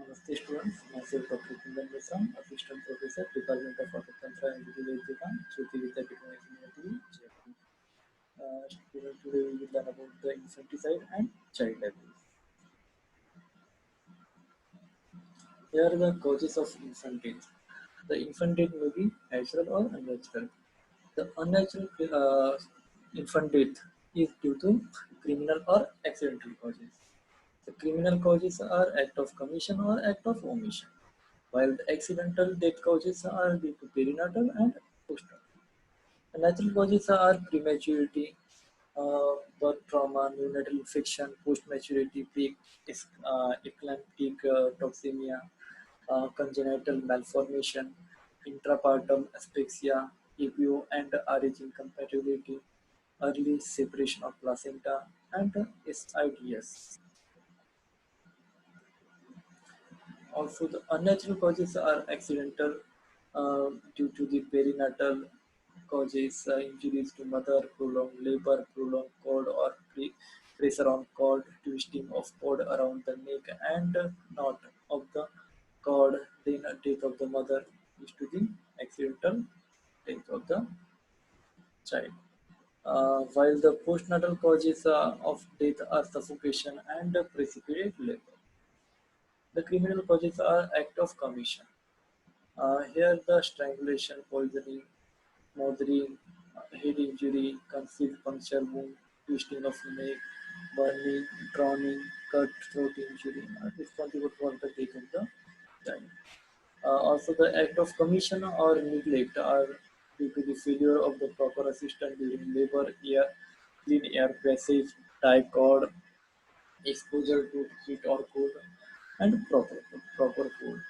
Namaste students, myself Dr. Kundan Mishra, Assistant Professor, Department of Architecture and Education, Jyoti Vidya Technology University, Jaipur. Student, today we will learn about the infanticide and child abuse. Here are the causes of infant death. The infant death may be natural or unnatural. The unnatural infant death is due to criminal or accidental causes. The criminal causes are act of commission or act of omission, while the accidental death causes are due to perinatal and postnatal. The natural causes are prematurity, birth trauma, neonatal infection, post-maturity, eclamptic toxemia, congenital malformation, intrapartum asphyxia, EPO and RH incompatibility, early separation of placenta, and SIDS. Also, the unnatural causes are accidental due to the perinatal causes, injuries to mother, prolonged labor, prolonged cord or pressure on cord, twisting of cord around the neck and knot of the cord, then death of the mother is to the accidental death of the child. While the postnatal causes of death are suffocation and precipitate labor. The criminal causes are act of commission. Here the strangulation, poisoning, smothering, head injury, concealed puncture wound, twisting of neck, burning, drowning, cut throat injury are responsible for the death of the child. Also, the act of commission or neglect are due to the failure of the proper assistance during labor, clean air passage, tie cord, exposure to heat or cold, and proper food.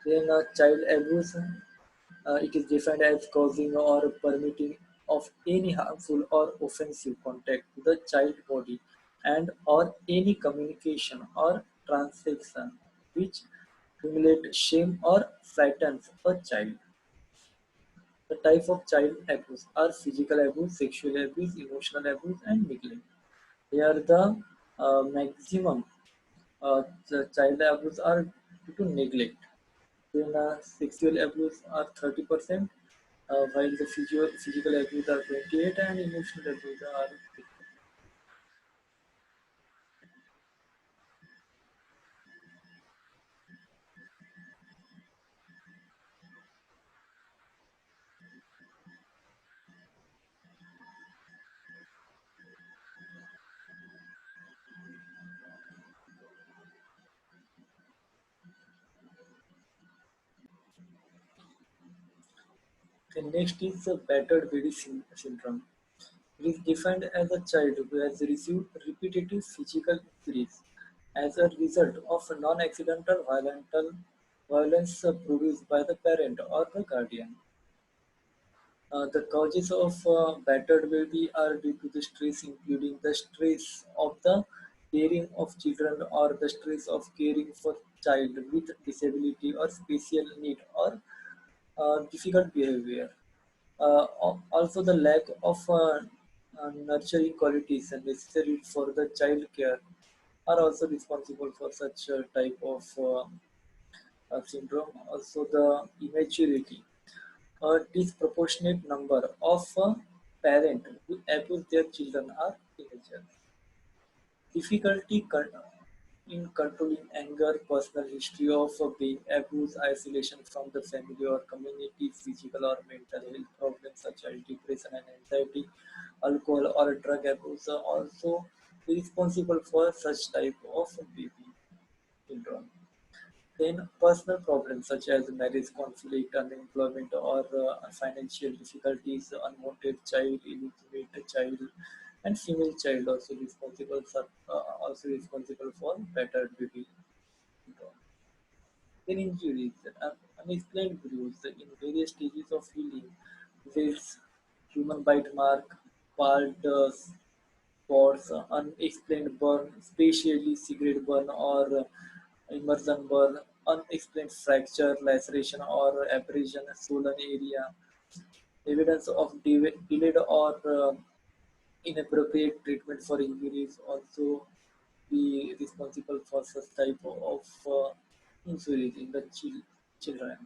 Then child abuse, it is defined as causing or permitting of any harmful or offensive contact to the child body and or any communication or transaction which humiliate, shame or frightens a child. The type of child abuse are physical abuse, sexual abuse, emotional abuse, and neglect. Here the maximum the child abuse are due to neglect. Then sexual abuse are 30%, while the physical abuse are 28 and emotional abuse are 6. The next is the battered baby syndrome. It is defined as a child who has received repetitive physical injuries as a result of non-accidental violence produced by the parent or the guardian. The causes of battered baby are due to the stress, including the stress of the caring of children or the stress of caring for child with disability or special need or difficult behavior. Also, the lack of nurturing qualities necessary for the child care are also responsible for such a type of syndrome. Also, the immaturity. A disproportionate number of parents who abuse their children are teenagers. Difficulty in controlling anger, personal history of being abused, isolation from the family or community, physical or mental health problems such as depression and anxiety, alcohol or drug abuse are also responsible for such type of baby syndrome. Then personal problems such as marriage conflict, unemployment or financial difficulties, unwanted child, illegitimate child, and female child also responsible for battered baby syndrome. Then injuries, unexplained bruise in various stages of healing, welts, human bite mark, bald spots, unexplained burn, especially cigarette burn or immersion burn, unexplained fracture, laceration or abrasion, swollen area, evidence of delayed or inappropriate treatment for injuries also be responsible for such type of injuries in the children.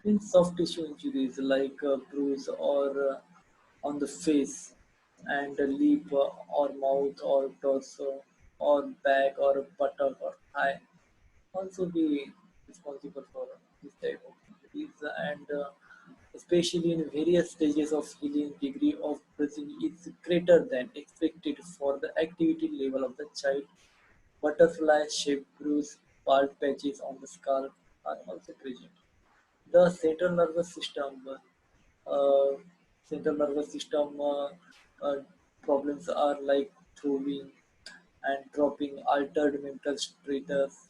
In soft tissue injuries like a bruise or on the face and a lip or mouth or torso or back or buttock or thigh also be responsible for this type of injuries and especially in various stages of healing degree of bruising is greater than expected for the activity level of the child. Butterfly shaped bruise, bald patches on the scalp are also present. The uh, central nervous system uh, problems are like throwing and dropping, altered mental status,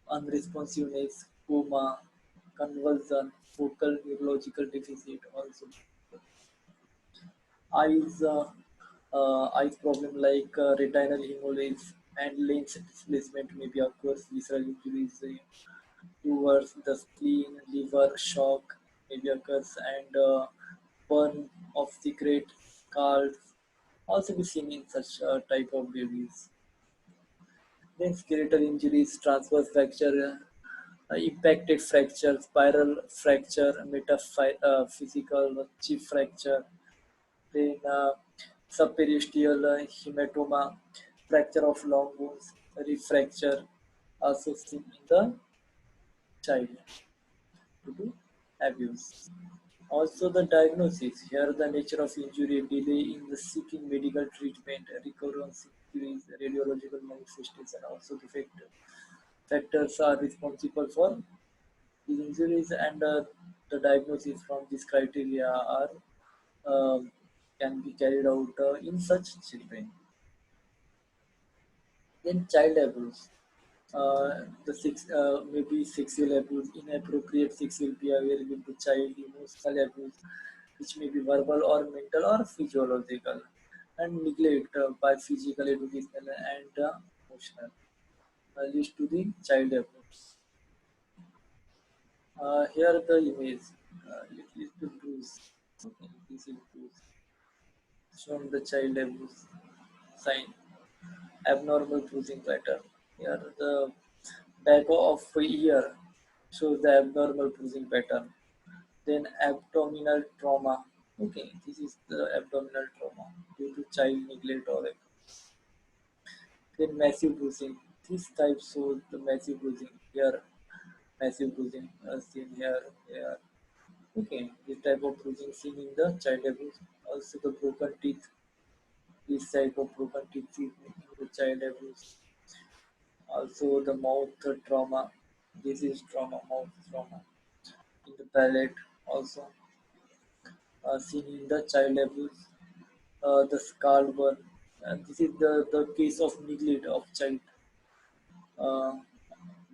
unresponsiveness, coma, convulsion, focal neurological deficit also. Eyes problem like retinal hemorrhage and lens displacement may be occurs, visceral injuries towards the spleen, liver shock maybe occurs, and burn of cigarette, scalds also be seen in such type of babies. Then skeletal injuries, transverse fracture, impacted fracture, spiral fracture, metaphysical chip fracture, then subperiosteal hematoma, fracture of long bones, refracture, also seen in the child due to abuse. Also the diagnosis, here the nature of injury, delay in the seeking medical treatment, recurrence injuries, radiological manifestation, also the factors are responsible for these injuries and the diagnosis from this criteria are um can be carried out in such children. Then child abuse. Maybe sexual abuse, inappropriate sexual behavior with the child, emotional abuse, which may be verbal or mental or physiological, and neglect by physical, educational, and emotional leads to the child abuse. Here the image, it is the bruise. Okay, this is bruise shown the child abuse sign, abnormal bruising pattern. Here the back of ear shows the abnormal bruising pattern. Then abdominal trauma. Okay, this is the abdominal trauma due to child neglect or then massive bruising. This type shows the massive bruising. Here, massive bruising seen here, here. Okay, this type of bruising seen in the child abuse. Also the broken teeth. This type of broken teeth seen in the child abuse. Also the mouth trauma. This is trauma, mouth trauma. In the palate also seen in the child abuse. The skull burn. This is the case of neglect of child. Uh,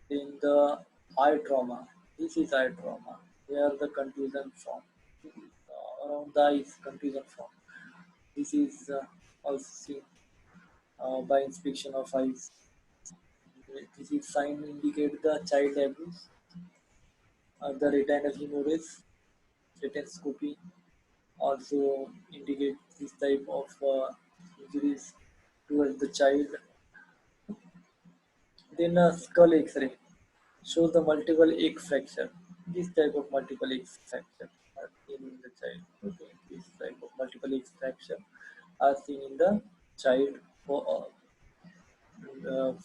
in the eye trauma, this is eye trauma. Where the contusion from. This is, around the eyes contusion from. This is also seen by inspection of eyes. This is sign indicate the child abuse. The retinal hemorrhage, retinoscopy also indicate this type of injuries towards the child. Then a skull X-ray shows the multiple egg fracture. This type of multiple egg fracture are seen in the child. Okay, this type of multiple egg fracture are seen in the child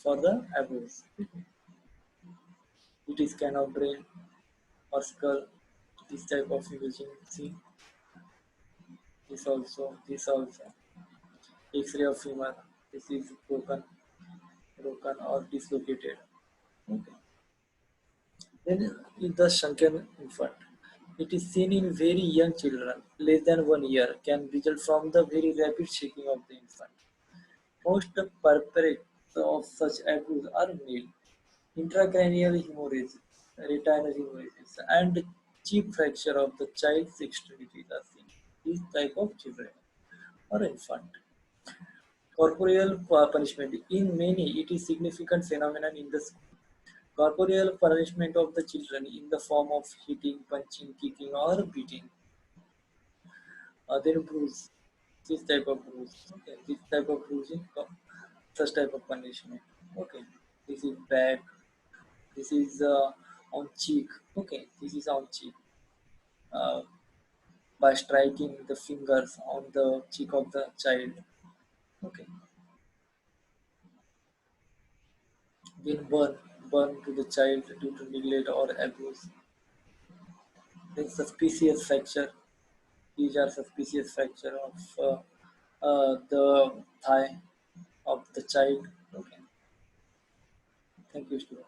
for the abuse. It is scan of brain or skull. This type of imaging seen. This also. X-ray of femur. This is broken or dislocated. Okay. Then in the shrunken infant, it is seen in very young children, less than 1 year, can result from the very rapid shaking of the infant. Most perpetrators of such abuse are male. Intracranial hemorrhage, retinal hemorrhages, and cheap fracture of the child's extremities are seen. This type of children or infant. Corporeal punishment. In many, it is significant phenomenon in the school. Corporeal punishment of the children in the form of hitting, punching, kicking, or beating. Then bruise. This type of bruise. Okay. This type of bruising, such type of punishment. Okay. This is back. This is on cheek. Okay, this is on cheek. Uh, by striking the fingers on the cheek of the child. Okay, then burn to the child due to neglect or abuse. Then suspicious fracture. These are suspicious fracture of the thigh of the child. Okay, thank you, student.